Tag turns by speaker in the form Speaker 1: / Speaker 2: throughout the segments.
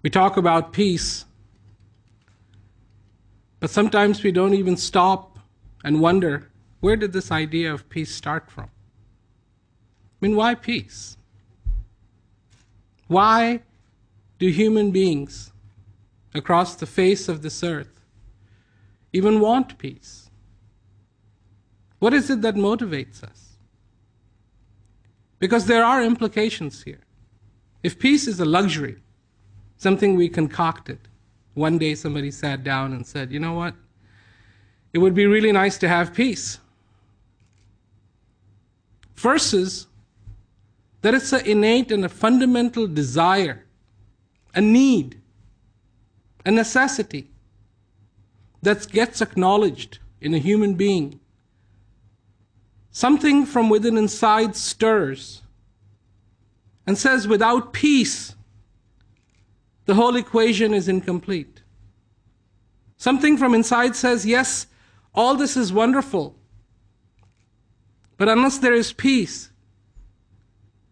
Speaker 1: We talk about peace, but sometimes we don't even stop and wonder, where did this idea of peace start from? I mean, why peace? Why do human beings across the face of this earth even want peace? What is it that motivates us? Because there are implications here. If peace is a luxury, something we concocted, one day somebody sat down and said, you know what? It would be really nice to have peace. Versus that it's an innate and a fundamental desire, a need, a necessity that gets acknowledged in a human being. Something from within inside stirs and says, without peace, the whole equation is incomplete. Something from inside says, yes, all this is wonderful, but unless there is peace,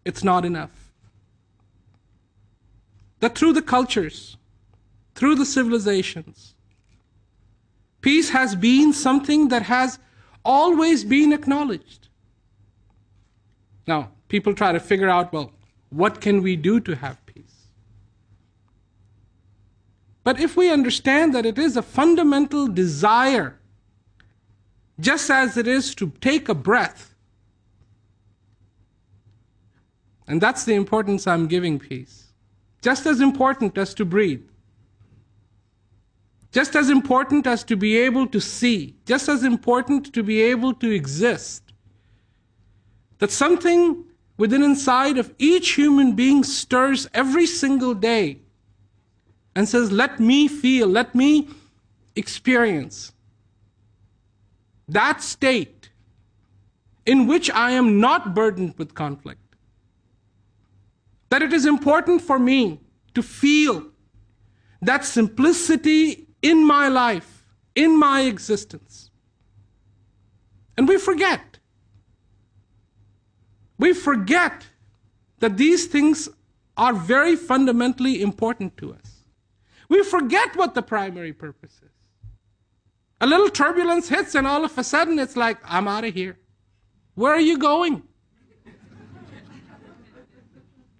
Speaker 1: it's not enough. That through the cultures, through the civilizations, peace has been something that has always been acknowledged. Now, people try to figure out, well, what can we do to have peace? But if we understand that it is a fundamental desire, just as it is to take a breath, and that's the importance I'm giving peace, just as important as to breathe, just as important as to be able to see, just as important to be able to exist, that something within inside of each human being stirs every single day and says, let me feel, let me experience that state in which I am not burdened with conflict. That it is important for me to feel that simplicity in my life, in my existence. And we forget. We forget that these things are very fundamentally important to us. We forget what the primary purpose is. A little turbulence hits and all of a sudden it's like, I'm out of here. Where are you going?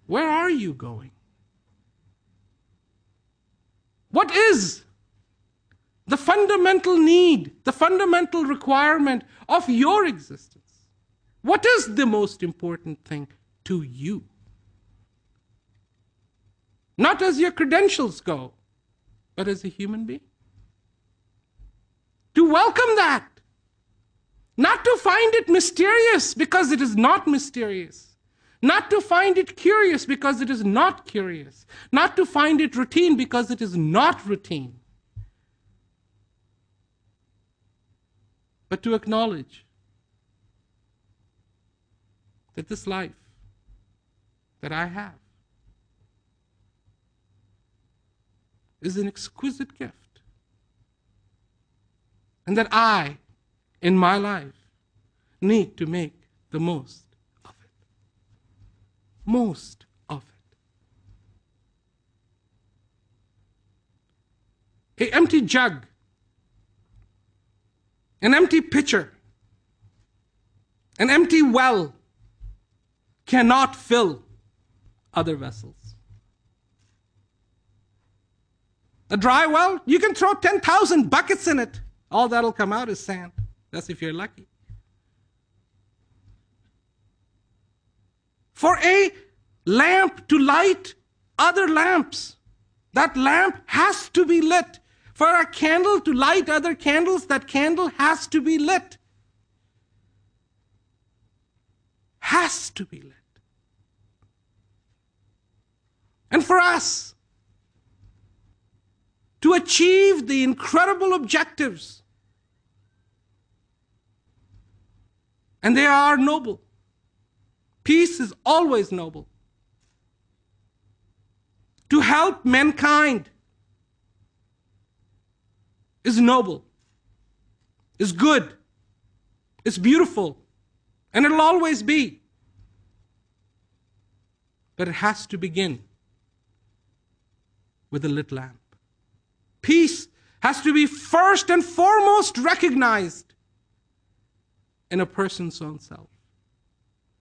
Speaker 1: Where are you going? What is the fundamental need, the fundamental requirement of your existence? What is the most important thing to you? Not as your credentials go, but as a human being. To welcome that. Not to find it mysterious because it is not mysterious. Not to find it curious because it is not curious. Not to find it routine because it is not routine. But to acknowledge that this life that I have is an exquisite gift. And that I, in my life, need to make the most of it. Most of it. An empty jug, an empty pitcher, an empty well cannot fill other vessels. A dry well, you can throw 10,000 buckets in it. All that'll come out is sand. That's if you're lucky. For a lamp to light other lamps, that lamp has to be lit. For a candle to light other candles, that candle has to be lit. Has to be lit. And for us to achieve the incredible objectives, and they are noble. Peace is always noble. To help mankind is noble, is good, is beautiful, and it'll always be. But it has to begin with a lit lamp. Peace has to be first and foremost recognized in a person's own self.